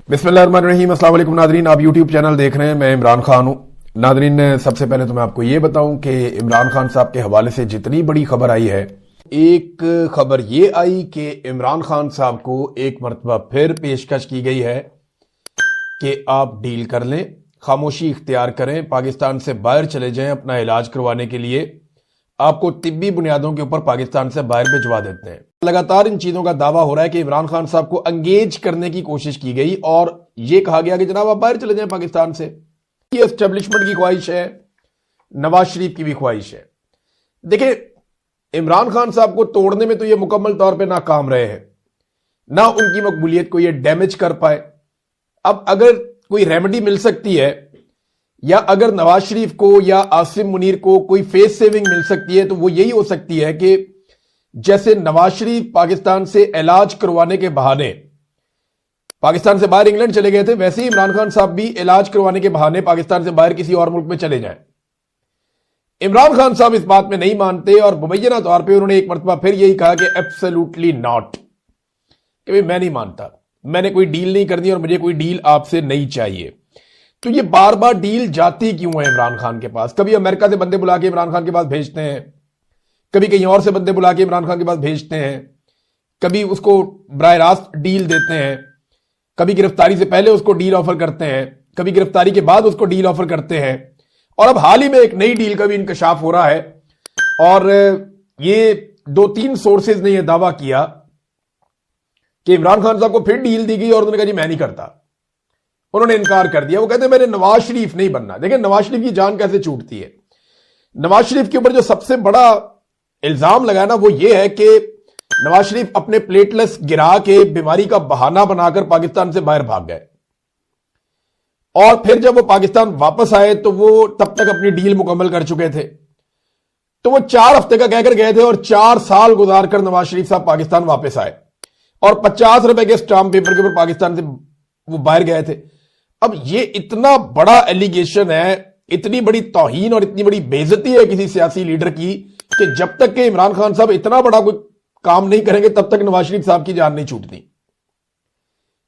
बिस्मिल्लाहिर्रहमानिर्रहीम। अस्सलाम वालेकुम नादरीन, आप यूट्यूब चैनल देख रहे हैं, मैं इमरान खान हूं। नादरीन, सबसे पहले तो मैं आपको ये बताऊं कि इमरान खान साहब के हवाले से जितनी बड़ी खबर आई है, एक खबर ये आई कि इमरान खान साहब को एक मरतबा फिर पेशकश की गई है कि आप डील कर लें, खामोशी इख्तियार करें, पाकिस्तान से बाहर चले जाएं अपना इलाज करवाने के लिए, आपको तिब्बी बुनियादों के ऊपर पाकिस्तान से बाहर भिजवा देते हैं। लगातार इन चीजों का दावा हो रहा है कि इमरान खान साहब को एंगेज करने की कोशिश की गई और यह कहा गया कि जनाब आप बाहर चले जाएं पाकिस्तान से। ये एस्टेब्लिशमेंट की ख्वाहिश है, नवाज शरीफ की भी ख्वाहिश है। देखिए, इमरान खान साहब को तोड़ने में तो ये मुकम्मल तौर पर नाकाम रहे हैं, ना उनकी मकबूलियत को ये डैमेज कर पाए। अब अगर कोई रेमेडी मिल सकती है या अगर नवाज शरीफ को या आसिम मुनीर को कोई फेस सेविंग मिल सकती है तो वो यही हो सकती है कि जैसे नवाज शरीफ पाकिस्तान से इलाज करवाने के बहाने पाकिस्तान से बाहर इंग्लैंड चले गए थे, वैसे ही इमरान खान साहब भी इलाज करवाने के बहाने पाकिस्तान से बाहर किसी और मुल्क में चले जाएं। इमरान खान साहब इस बात में नहीं मानते और मुबैना तौर पे उन्होंने एक मरतबा फिर यही कहा कि एब्सोल्युटली नॉट, कि भाई मैं नहीं मानता, मैंने कोई डील नहीं करनी और मुझे कोई डील आपसे नहीं चाहिए। तो ये बार बार डील जाती क्यों है इमरान खान के पास? कभी अमेरिका से बंदे बुला के इमरान खान के पास भेजते हैं, कभी कहीं और से बंदे बुला के इमरान खान के पास भेजते हैं, कभी उसको बराह रास्त डील देते हैं, कभी गिरफ्तारी से पहले उसको डील ऑफर करते हैं, कभी गिरफ्तारी के बाद उसको डील ऑफर करते हैं। और अब हाल ही में एक नई डील का भी इंकशाफ हो रहा है और ये 2-3 सोर्सेज ने यह दावा किया कि इमरान खान साहब को फिर डील दी गई और उन्होंने कहा जी मैं नहीं करता, उन्होंने इनकार कर दिया। वो कहते हैं मैंने नवाज शरीफ नहीं बनना। देखिए, नवाज शरीफ की जान कैसे छूटती है। नवाज शरीफ के ऊपर जो सबसे बड़ा इल्जाम लगा ना वो ये है कि नवाज शरीफ अपने प्लेटलेट्स गिरा के बीमारी का बहाना बनाकर पाकिस्तान से बाहर भाग गए और फिर जब वो पाकिस्तान वापस आए तो वो तब तक अपनी डील मुकम्मल कर चुके थे। तो वो 4 हफ्ते का कहकर गए थे और 4 साल गुजार कर नवाज शरीफ साहब पाकिस्तान वापस आए और 50 रुपए के स्टाम्प पेपर के ऊपर पाकिस्तान से वो बाहर गए थे। अब ये इतना बड़ा एलिगेशन है, इतनी बड़ी तौहीन और इतनी बड़ी बेइज्जती है किसी सियासी लीडर की कि जब तक कि इमरान खान साहब इतना बड़ा कोई काम नहीं करेंगे तब तक नवाज शरीफ साहब की जान नहीं छूटती।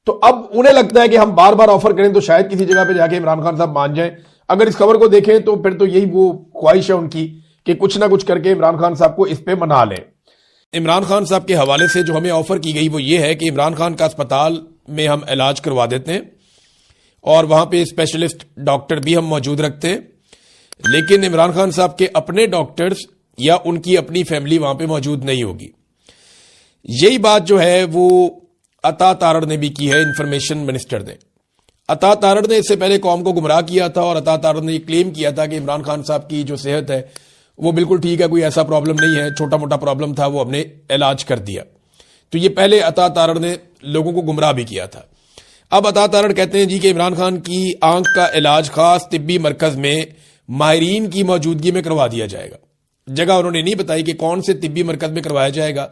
तो अब उन्हें लगता है कि हम बार बार ऑफर करें तो शायद किसी जगह पे जाके इमरान खान साहब मान जाएं। अगर इस खबर को देखें तो फिर तो यही वो ख्वाहिश है उनकी कि कुछ ना कुछ करके इमरान खान साहब को इस पे मना लें। इमरान खान साहब के हवाले से जो हमें ऑफर की गई वो ये है कि इमरान खान का अस्पताल में हम इलाज करवा देते हैं और वहां पे स्पेशलिस्ट डॉक्टर भी हम मौजूद रखते हैं, लेकिन इमरान खान साहब के अपने डॉक्टर्स या उनकी अपनी फैमिली वहां पे मौजूद नहीं होगी। यही बात जो है वो अता तारड़ ने भी की है, इंफॉर्मेशन मिनिस्टर ने। अता तारड़ ने इससे पहले कौम को गुमराह किया था और अता तारड़ ने ये क्लेम किया था कि इमरान खान साहब की जो सेहत है वो बिल्कुल ठीक है, कोई ऐसा प्रॉब्लम नहीं है, छोटा मोटा प्रॉब्लम था, वो हमने इलाज कर दिया। तो ये पहले अता तारड़ ने लोगों को गुमराह भी किया था। अब अता तारड़ कहते हैं जी कि इमरान खान की आंख का इलाज खास तिब्बी मरकज में माहिरीन की मौजूदगी में करवा दिया जाएगा। जगह उन्होंने नहीं बताई कि कौन से तिब्बी मरकज में करवाया जाएगा,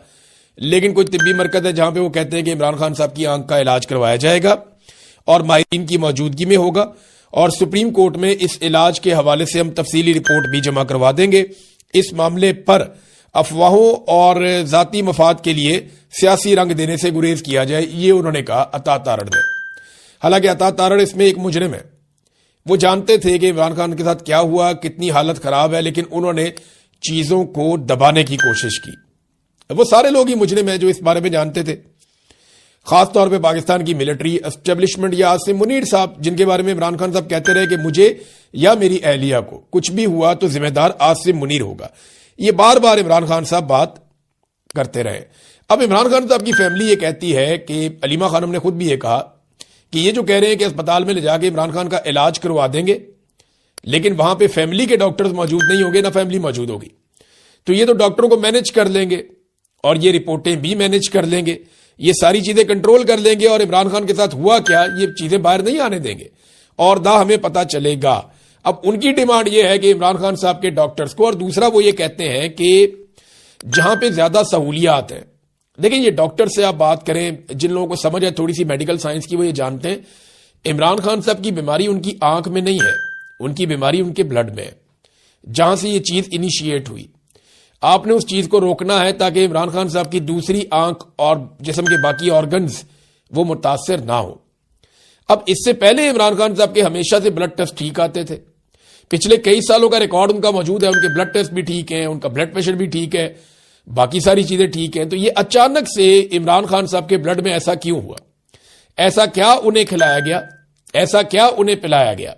लेकिन कोई तिब्बी मरकज है जहां पे वो कहते हैं कि इमरान खान साहब की आंख का इलाज करवाया जाएगा और माहिरीन की मौजूदगी में होगा और सुप्रीम कोर्ट में इस इलाज के हवाले से हम तफसीली रिपोर्ट भी जमा करवा देंगे। इस मामले पर अफवाहों और जाती मफाद के लिए सियासी रंग देने से गुरेज किया जाए, ये उन्होंने कहा अता तारड़ ने। हालांकि अता तारड़ इसमें एक मुजरिम है, वो जानते थे कि इमरान खान के साथ क्या हुआ, कितनी हालत खराब है, लेकिन उन्होंने चीजों को दबाने की कोशिश की। वो सारे लोग ही मुजरिम हैं जो इस बारे में जानते थे, खासतौर पे पाकिस्तान की मिलिट्री एस्टेब्लिशमेंट या आसिम मुनीर साहब, जिनके बारे में इमरान खान साहब कहते रहे कि मुझे या मेरी अहलिया को कुछ भी हुआ तो जिम्मेदार आसिम मुनीर होगा। ये बार बार इमरान खान साहब बात करते रहे। अब इमरान खान साहब की फैमिली ये कहती है कि अलीमा खानम ने खुद भी ये कहा कि ये जो कह रहे हैं कि अस्पताल में ले जाके इमरान खान का इलाज करवा देंगे, लेकिन वहां पे फैमिली के डॉक्टर्स मौजूद नहीं होंगे, ना फैमिली मौजूद होगी, तो ये तो डॉक्टरों को मैनेज कर लेंगे और ये रिपोर्टें भी मैनेज कर लेंगे, ये सारी चीजें कंट्रोल कर लेंगे और इमरान खान के साथ हुआ क्या ये चीजें बाहर नहीं आने देंगे और ना हमें पता चलेगा। अब उनकी डिमांड ये है कि इमरान खान साहब के डॉक्टर्स को, और दूसरा वो ये कहते हैं कि जहां पे ज्यादा सहूलियात है, देखिए ये डॉक्टर से आप बात करें, जिन लोगों को समझ है थोड़ी सी मेडिकल साइंस की, वो ये जानते हैं इमरान खान साहब की बीमारी उनकी आंख में नहीं है, उनकी बीमारी उनके ब्लड में है, जहां से ये चीज इनिशिएट हुई। आपने उस चीज को रोकना है ताकि इमरान खान साहब की दूसरी आंख और जिस्म के बाकी ऑर्गन्स वो मुतासर ना हो। اب اس سے پہلے عمران خان صاحب کے ہمیشہ سے بلڈ ٹیسٹ ٹھیک آتے تھے، پچھلے کئی سالوں کا ریکارڈ ان کا موجود ہے، ان کے بلڈ ٹیسٹ بھی ٹھیک ہیں، ان کا بلڈ پریشر بھی ٹھیک ہے، باقی ساری چیزیں ٹھیک ہیں. تو یہ اچانک سے عمران خان صاحب کے بلڈ میں ایسا کیوں ہوا؟ ایسا کیا انہیں کھلایا گیا، ایسا کیا انہیں پلایا گیا،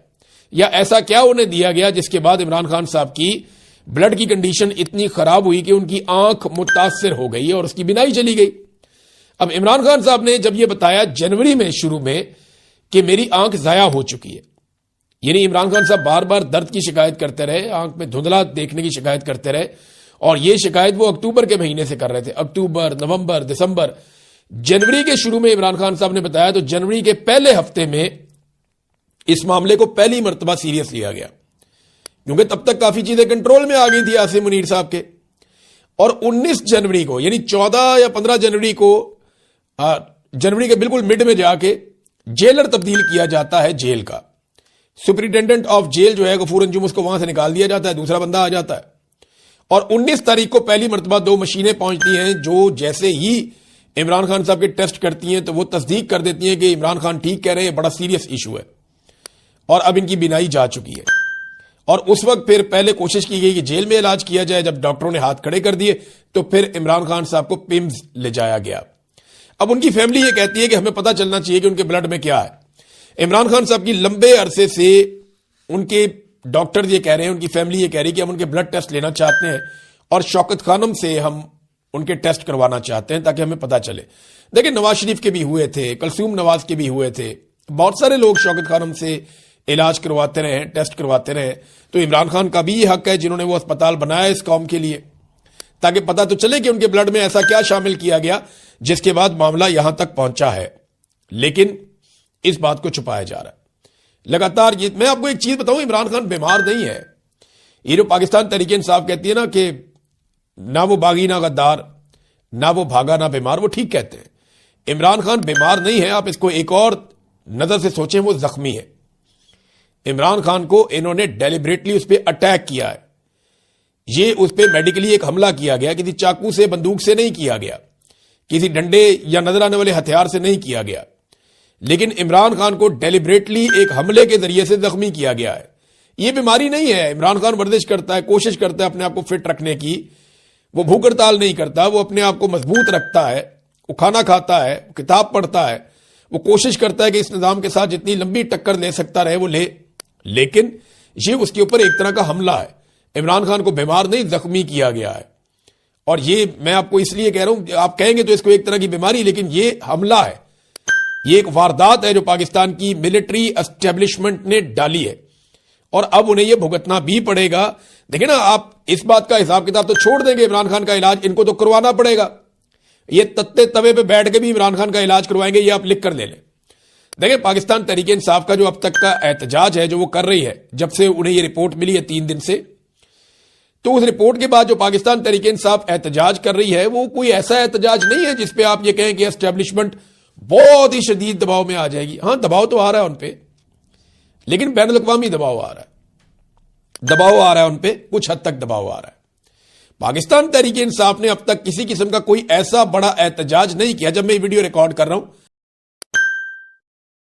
یا ایسا کیا انہیں دیا گیا جس کے بعد عمران خان صاحب کی بلڈ کی کنڈیشن اتنی خراب ہوئی کہ ان کی آنکھ متاثر ہو گئی اور اس کی بینائی چلی گئی؟ اب عمران خان صاحب نے جب یہ بتایا جنوری میں شروع میں کہ میری آنکھ ضائع ہو چکی ہے، یعنی عمران خان صاحب بار بار درد کی شکایت کرتے رہے، آنکھ میں دھندلا دیکھنے کی شکایت کرتے رہے، اور یہ شکایت وہ اکتوبر کے مہینے سے کر رہے تھے، اکتوبر، نومبر، دسمبر. جنوری کے شروع میں عمران خان صاحب نے بتایا تو جنوری کے پہلے ہفتے میں اس معاملے کو پہلی مرتبہ سیریس لیا گیا، کیونکہ تب تک کافی چیزیں کنٹرول میں آ گئی تھی عاصم منیر صاحب کے. اور 19 جنوری کو، یعنی 14 یا 15 جنوری کو، جنوری کے بالکل مڈ میں جا کے جیلر تبدیل کیا جاتا ہے جیل کا. سپرنٹینڈنٹ آف جیل جو ہے غفور انجم، اس کو وہاں سے نکال دیا جاتا ہے، دوسرا بندہ آ جاتا ہے. اور 19 تاریخ کو پہلی مرتبہ 2 مشینیں پہنچتی ہیں جو جیسے ہی عمران خان صاحب کے ٹیسٹ کرتی ہیں تو وہ تصدیق کر دیتی ہیں کہ عمران خان ٹھیک کہہ رہے ہیں، بڑا سیریس ایشو ہے اور اب ان کی بینائی جا چکی ہے. اور اس وقت پھر پہلے کوشش کی گئی کہ جیل میں علاج کیا جائے، جب ڈاکٹروں نے ہاتھ کھڑے کر دیے تو پھر عمران خان صاحب کو پمز لے جایا گیا. اب ان کی فیملی یہ کہتی ہے کہ ہمیں پتہ چلنا چاہیے کہ ان کے بلڈ میں کیا ہے. عمران خان صاحب کی لمبے عرصے سے ان کے ڈاکٹر یہ کہہ رہے ہیں، ان کی فیملی یہ کہہ رہی ہے کہ ہم ان کے بلڈ ٹیسٹ لینا چاہتے ہیں اور شوکت خانم سے ہم ان کے ٹیسٹ کروانا چاہتے ہیں تاکہ ہمیں پتہ چلے. دیکھیں، نواز شریف کے بھی ہوئے تھے، کلثوم نواز کے بھی ہوئے تھے، بہت سارے لوگ شوکت خانم سے علاج کرواتے رہے، ٹیسٹ کرواتے رہے. تو عمران خان کا بھی یہ حق ہے، جنہوں نے وہ اسپتال بنایا اس قوم کے لیے، تاکہ پتہ تو چلے کہ ان کے بلڈ میں ایسا کیا شامل کیا گیا جس کے بعد معاملہ یہاں تک پہنچا ہے. لیکن اس بات کو چھپایا جا رہا ہے لگاتار. میں آپ کو ایک چیز بتاؤں، عمران خان بیمار نہیں ہے. یہ جو پاکستان تحریک انصاف کہتی ہے نا کہ نہ وہ باغی نہ غدار، نہ وہ بھاگا نہ بیمار، وہ ٹھیک کہتے ہیں. عمران خان بیمار نہیں ہے، آپ اس کو ایک اور نظر سے سوچیں، وہ زخمی ہے. عمران خان کو انہوں نے ڈیلیبریٹلی اس پہ اٹیک کیا ہے. یہ اس پہ میڈیکلی ایک حملہ کیا گیا، کسی چاقو سے، بندوق سے نہیں کیا گیا، کسی ڈنڈے یا نظر آنے والے ہتھیار سے نہیں کیا گیا، لیکن عمران خان کو ڈیلیبریٹلی ایک حملے کے ذریعے سے زخمی کیا گیا ہے. یہ بیماری نہیں ہے. عمران خان ورزش کرتا ہے، کوشش کرتا ہے اپنے آپ کو فٹ رکھنے کی، وہ بھوک ہڑتال نہیں کرتا، وہ اپنے آپ کو مضبوط رکھتا ہے، وہ کھانا کھاتا ہے، کتاب پڑھتا ہے، وہ کوشش کرتا ہے کہ اس نظام کے ساتھ جتنی لمبی ٹکر لے سکتا رہے وہ لے. لیکن یہ اس کے اوپر ایک طرح کا حملہ ہے. عمران خان کو بیمار نہیں، زخمی کیا گیا ہے. اور یہ میں آپ کو اس لیے کہہ رہا ہوں، آپ کہیں گے تو اس کو ایک طرح کی بیماری، لیکن یہ حملہ ہے، یہ ایک واردات ہے جو پاکستان کی ملٹری اسٹیبلشمنٹ نے ڈالی ہے، اور اب انہیں یہ بھگتنا بھی پڑے گا. دیکھیں نا، آپ اس بات کا حساب کتاب تو چھوڑ دیں گے، عمران خان کا علاج ان کو تو کروانا پڑے گا. یہ تتے توے پہ بیٹھ کے بھی عمران خان کا علاج کروائیں گے، یہ آپ لکھ کر لے لیں. دیکھیں، پاکستان تحریک انصاف کا جو اب تک کا احتجاج ہے جو وہ کر رہی ہے، جب سے انہیں یہ رپورٹ ملی ہے 3 دن سے، تو اس رپورٹ کے بعد جو پاکستان تحریک انصاف احتجاج کر رہی ہے وہ کوئی ایسا احتجاج نہیں ہے جس پہ آپ یہ کہیں کہ اسٹیبلشمنٹ بہت ہی شدید دباؤ میں آ جائے گی. ہاں، دباؤ تو آ رہا ہے ان پہ، لیکن بین الاقوامی دباؤ آ رہا ہے، ان پہ کچھ حد تک دباؤ آ رہا ہے. پاکستان تحریک انصاف نے اب تک کسی قسم کا کوئی ایسا بڑا احتجاج نہیں کیا. جب میں یہ ویڈیو ریکارڈ کر رہا ہوں